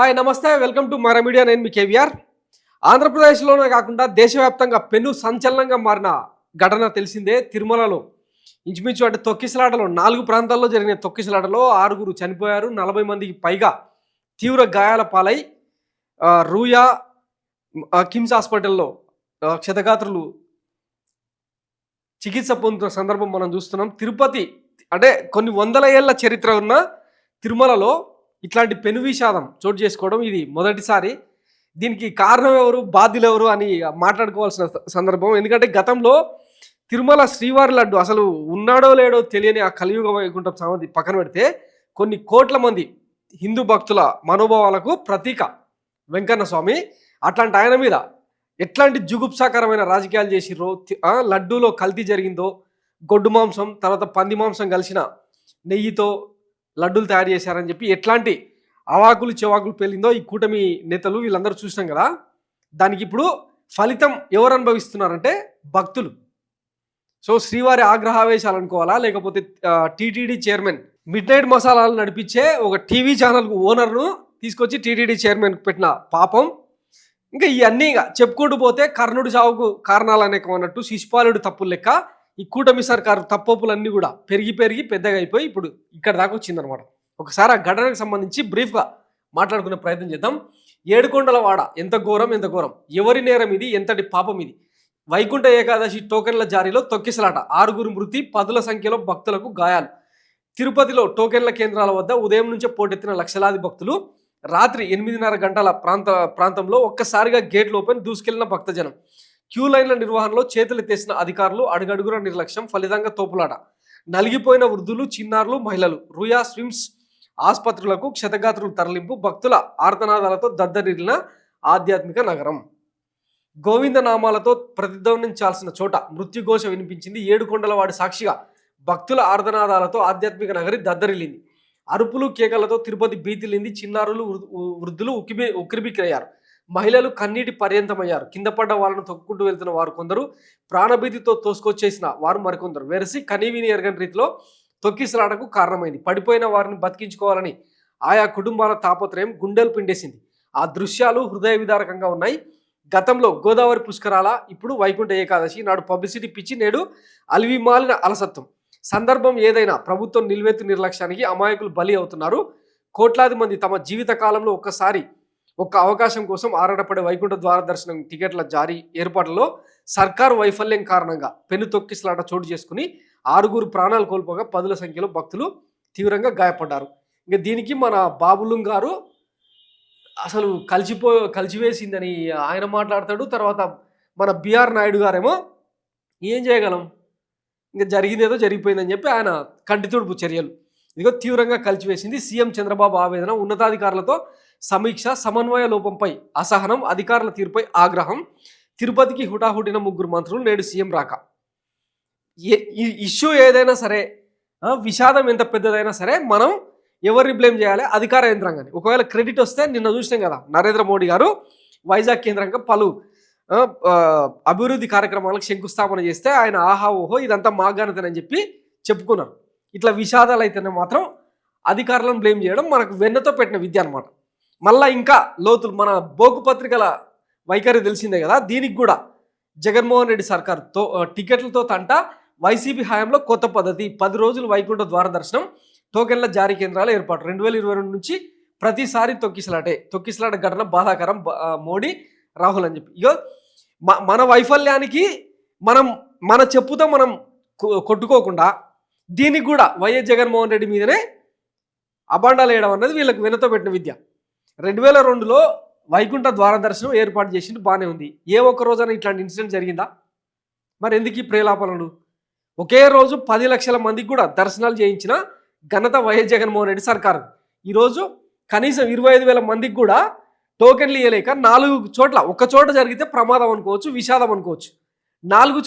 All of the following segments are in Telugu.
హాయ్ నమస్తే వెల్కమ్ టు మర మీడియా. నేను మీ కేవీఆర్. ఆంధ్రప్రదేశ్లోనే కాకుండా దేశవ్యాప్తంగా పెను సంచలనంగా మారిన ఘటన తెలిసిందే. తిరుమలలో ఇంచుమించు అంటే తొక్కిసలాటలో 4 ప్రాంతాల్లో జరిగిన తొక్కిసలాటలో 6 చనిపోయారు, 40 మందికి పైగా తీవ్ర గాయాల పాలై రూయా కిమ్స్ హాస్పిటల్లో క్షతగాత్రులు చికిత్స పొందుతున్న సందర్భం మనం చూస్తున్నాం. తిరుపతి అంటే కొన్ని వందల ఏళ్ల చరిత్ర ఉన్న తిరుమలలో ఇట్లాంటి పెను విషాదం చోటు చేసుకోవడం ఇది మొదటిసారి. దీనికి కారణం ఎవరు, బాధ్యులు ఎవరు అని మాట్లాడుకోవాల్సిన సందర్భం. ఎందుకంటే గతంలో తిరుమల శ్రీవారి లడ్డు అసలు ఉన్నాడో లేడో తెలియని ఆ కలియుగ వైకుంఠం సమాధి పక్కన పెడితే కొన్ని కోట్ల మంది హిందూ భక్తుల మనోభావాలకు ప్రతీక వెంకన్న స్వామి. అట్లాంటి ఆయన మీద ఎట్లాంటి జుగుప్సాకరమైన రాజకీయాలు చేసిర్రో, లడ్డూలో కల్తీ జరిగిందో, గొడ్డు మాంసం తర్వాత పంది మాంసం కలిసిన నెయ్యితో లడ్డూలు తయారు చేశారని చెప్పి ఎట్లాంటి అవాకులు చెవాకులు పేలిందో ఈ కూటమి నేతలు వీళ్ళందరూ చూసినాం కదా. దానికి ఇప్పుడు ఫలితం ఎవరు అనుభవిస్తున్నారంటే భక్తులు. సో శ్రీవారి ఆగ్రహావేశాలు అనుకోవాలా, లేకపోతే టీటీడీ చైర్మన్ మిడ్ నైట్ మసాలాలు నడిపించే ఒక టీవీ ఛానల్కు ఓనర్ను తీసుకొచ్చి టీటీడీ చైర్మన్ పెట్టిన పాపం. ఇంకా ఇవన్నీ చెప్పుకుంటూ పోతే కర్ణుడి చావుకు కారణాలు అనేకమన్నట్టు శిశుపాలుడు తప్పులు లెక్క ఈ కూటమి సర్కారు తప్పొప్పులన్నీ కూడా పెరిగి పెరిగి పెద్దగా అయిపోయి ఇప్పుడు ఇక్కడ దాకా వచ్చిందనమాట. ఒకసారి ఆ ఘటనకు సంబంధించి బ్రీఫ్గా మాట్లాడుకునే ప్రయత్నం చేద్దాం. ఏడుకొండలవాడ ఎంత ఘోరం, ఎంత ఘోరం, ఎవరి నేరం ఇది, ఎంతటి పాపం ఇది. వైకుంఠ ఏకాదశి టోకెన్ల జారీలో తొక్కిసలాట, 6 మృతి, 10ల సంఖ్యలో భక్తులకు గాయాలు. తిరుపతిలో టోకెన్ల కేంద్రాల వద్ద ఉదయం నుంచే పోటెత్తిన లక్షలాది భక్తులు. రాత్రి 8:30 గంటల ప్రాంతంలో ఒక్కసారిగా గేట్లు ఓపెన్ దూసుకెళ్లిన భక్తజనం. క్యూ లైన్ల నిర్వహణలో చేతులెత్తేసిన అధికారులు, అడుగడుగున నిర్లక్ష్యం, ఫలితంగా తోపులాట. నలిగిపోయిన వృద్ధులు, చిన్నారులు, మహిళలు. రుయా స్విమ్స్ ఆసుపత్రులకు క్షతగాత్రులు తరలింపు. భక్తుల ఆర్తనాదాలతో దద్దరిల్లిన ఆధ్యాత్మిక నగరం. గోవింద నామాలతో ప్రతిధ్వనించాల్సిన చోట మృత్యుఘోష వినిపించింది. ఏడుకొండలవాడి సాక్షిగా భక్తుల ఆర్తనాదాలతో ఆధ్యాత్మిక నగరి దద్దరిల్లింది. అరుపులు కేకలతో తిరుపతి బీతిల్లింది. చిన్నారులు, వృద్ధులు ఉక్కిరిబిక్కిరయ్యారు. మహిళలు కన్నీటి పర్యంతమయ్యారు. కింద పడ్డ వాళ్ళను తొక్కుకుంటూ వెళ్తున్న వారు కొందరు, ప్రాణభీతితో తోసుకొచ్చేసిన వారు మరికొందరు. వెరసి కనీవిని ఎరగని రీతిలో తొక్కిసలాటకు కారణమైంది. పడిపోయిన వారిని బతికించుకోవాలని ఆయా కుటుంబాల తాపత్రయం గుండెలు పిండేసింది. ఆ దృశ్యాలు హృదయ విదారకంగా ఉన్నాయి. గతంలో గోదావరి పుష్కరాల, ఇప్పుడు వైకుంఠ ఏకాదశి. నాడు పబ్లిసిటీ పిచ్చి, నేడు అలివిమాలిన అలసత్వం. సందర్భం ఏదైనా ప్రభుత్వం నిలువెత్తు నిర్లక్ష్యానికి అమాయకులు బలి అవుతున్నారు. కోట్లాది మంది తమ జీవిత కాలంలో ఒక్క అవకాశం కోసం ఆరాటపడే వైకుంఠ ద్వార దర్శనం టికెట్ల జారీ ఏర్పాట్లలో సర్కారు వైఫల్యం కారణంగా పెను తొక్కిసలాట చోటు చేసుకుని 6 ప్రాణాలు కోల్పోగా 10ల సంఖ్యలో భక్తులు తీవ్రంగా గాయపడ్డారు. ఇంకా దీనికి మన బాబులుం గారు అసలు కలిసివేసిందని ఆయన మాట్లాడతాడు. తర్వాత మన బిఆర్ నాయుడు గారేమో ఏం చేయగలం, ఇంకా జరిగిందేదో జరిగిపోయిందని చెప్పి ఆయన కంటితుడుపు చర్యలు ఇదిగో తీవ్రంగా కలిసివేసింది. సీఎం చంద్రబాబు ఆవేదన, ఉన్నతాధికారులతో సమీక్ష, సమన్వయ లోపంపై అసహనం, అధికారుల తీరుపై ఆగ్రహం. తిరుపతికి హుటాహుటిన 3 మంత్రులు, నేడు సీఎం రాక. ఈ ఇష్యూ ఏదైనా సరే, విషాదం ఎంత పెద్దదైనా సరే మనం ఎవరిని బ్లేమ్ చేయాలి? అధికార యంత్రాంగాన్ని. ఒకవేళ క్రెడిట్ వస్తే నిన్న చూసినాం కదా, నరేంద్ర మోడీ గారు వైజాగ్ కేంద్రంగా పలు అభివృద్ధి కార్యక్రమాలకు శంకుస్థాపన చేస్తే ఆయన ఆహా ఓహో ఇదంతా మా ఘనతని చెప్పి చెప్పుకున్నారు. ఇట్లా విషాదాలు అయితేనే మాత్రం అధికారులను బ్లేమ్ చేయడం మనకు వెన్నతో పెట్టిన విద్య అనమాట. మళ్ళీ ఇంకా లోతులు మన బోకు పత్రికల వైఖరి తెలిసిందే కదా. దీనికి కూడా జగన్మోహన్ రెడ్డి సర్కారుతో టికెట్లతో తంట. వైసీపీ హయాంలో కొత్త పద్ధతి, 10 రోజులు వైకుంఠ ద్వార దర్శనం, టోకెన్ల జారీ కేంద్రాల ఏర్పాటు. 2022 నుంచి ప్రతిసారి తొక్కిసలాట ఘటన బాధాకరం. మోడీ, రాహుల్ అని చెప్పి ఇగో మన వైఫల్యానికి మన చెప్పుతో మనం కొట్టుకోకుండా దీనికి కూడా వైఎస్ జగన్మోహన్ రెడ్డి మీదనే అబాండాలు వేయడం అన్నది వీళ్ళకి వెనతో పెట్టిన విద్య. 2002లో వైకుంఠ ద్వార దర్శనం ఏర్పాటు చేసింది, బాగానే ఉంది. ఏ ఒక్క రోజైనా ఇట్లాంటి ఇన్సిడెంట్ జరిగిందా? మరి ఎందుకు ఈ ప్రేలాపనలు? ఒకే రోజు 10 లక్షల మందికి కూడా దర్శనాలు చేయించిన ఘనత వైఎస్ జగన్మోహన్ రెడ్డి సర్కారు. ఈరోజు కనీసం 25,000 మందికి కూడా టోకెన్లు ఇవ్వలేక 4 చోట్ల, ఒక చోట జరిగితే ప్రమాదం అనుకోవచ్చు, విషాదం అనుకోవచ్చు. 4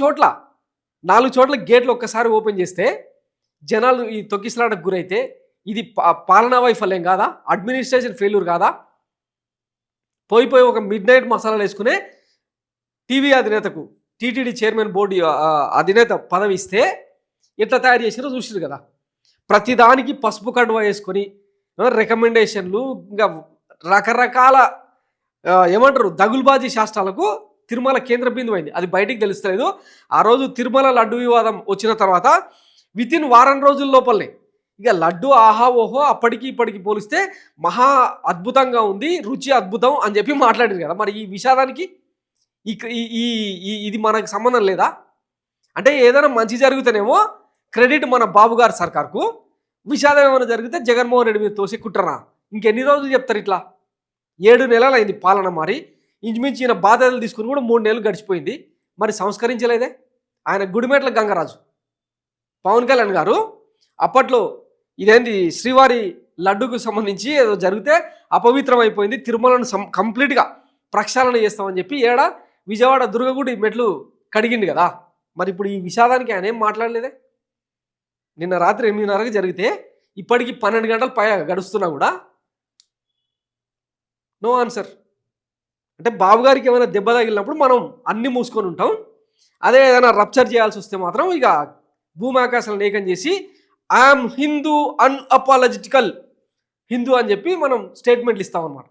చోట్ల గేట్లు ఒక్కసారి ఓపెన్ చేస్తే జనాలు ఈ తొక్కిసలాటకు గురైతే ఇది పాలనా వైఫల్యం కాదా? అడ్మినిస్ట్రేషన్ ఫెయిల్యూర్ కాదా? పోయి ఒక మిడ్ నైట్ మసాలాలు వేసుకునే టీవీ అధినేతకు టీటీడీ చైర్మన్ బోర్డు అధినేత పదవి ఇస్తే ఎట్లా తయారు చేసినారో చూసిరు కదా. ప్రతిదానికి పసుపు కండువా వేసుకొని రికమెండేషన్లు, ఇంకా రకరకాల ఏమంటారు దగులుబాజీ శాస్త్రాలకు తిరుమల కేంద్ర బిందువు అయింది. అది బయటికి తెలుస్తలేదు. ఆ రోజు తిరుమల లడ్డు వివాదం వచ్చిన తర్వాత వితిన్ వారం రోజుల లోపలనే ఇక లడ్డు ఆహా ఓహో అప్పటికి ఇప్పటికి పోలిస్తే మహా అద్భుతంగా ఉంది, రుచి అద్భుతం అని చెప్పి మాట్లాడారు కదా. మరి ఈ విషాదానికి ఇది మనకు సంబంధం లేదా? అంటే ఏదైనా మంచి జరిగితేనేమో క్రెడిట్ మన బాబు గారి సర్కార్కు, విషాదం ఏమైనా జరిగితే జగన్మోహన్ రెడ్డి మీద తోసి కుట్రనా? ఇంకెన్ని రోజులు చెప్తారు ఇట్లా? 7 నెలలు అయింది పాలన. మరి ఇంచుమించి ఈయన బాధ్యతలు తీసుకుని కూడా 3 నెలలు గడిచిపోయింది. మరి సంస్కరించలేదే ఆయన గుడిమెట్ల గంగరాజు పవన్ కళ్యాణ్ గారు. అప్పట్లో ఇదేంది శ్రీవారి లడ్డుకు సంబంధించి ఏదో జరిగితే అపవిత్రం అయిపోయింది, తిరుమలను కంప్లీట్గా ప్రక్షాళన చేస్తామని చెప్పి విజయవాడ దుర్గగుడి మెట్లు కడిగింది కదా. మరి ఇప్పుడు ఈ విషాదానికి ఆయన ఏం మాట్లాడలేదే. నిన్న రాత్రి 8:30కి జరిగితే ఇప్పటికి 12 గంటలు గడుస్తున్నా కూడా నో ఆన్సర్. అంటే బాబు గారికి ఏమైనా దెబ్బ తగిలినప్పుడు మనం అన్ని మూసుకొని ఉంటాం. అదే ఏదైనా రప్చర్ చేయాల్సి వస్తే మాత్రం ఇక భూమి ఆకాశాలను ఏకం చేసి ఐఎమ్ హిందూ అన్అపాలజిటికల్ హిందూ అని చెప్పి మనం స్టేట్మెంట్లు ఇస్తాం అన్నమాట.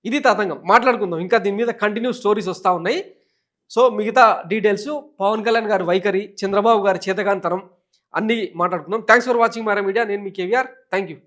ఇది తతంగం. మాట్లాడుకుందాం, ఇంకా దీని మీద కంటిన్యూ స్టోరీస్ వస్తూ ఉన్నాయి. సో మిగతా డీటెయిల్స్ పవన్ కళ్యాణ్ గారి వైఖరి, చంద్రబాబు గారి చేతకాంతనం అన్నీ మాట్లాడుకుందాం. Thanks for watching my media. నేను మీ కేవీఆర్. Thank you.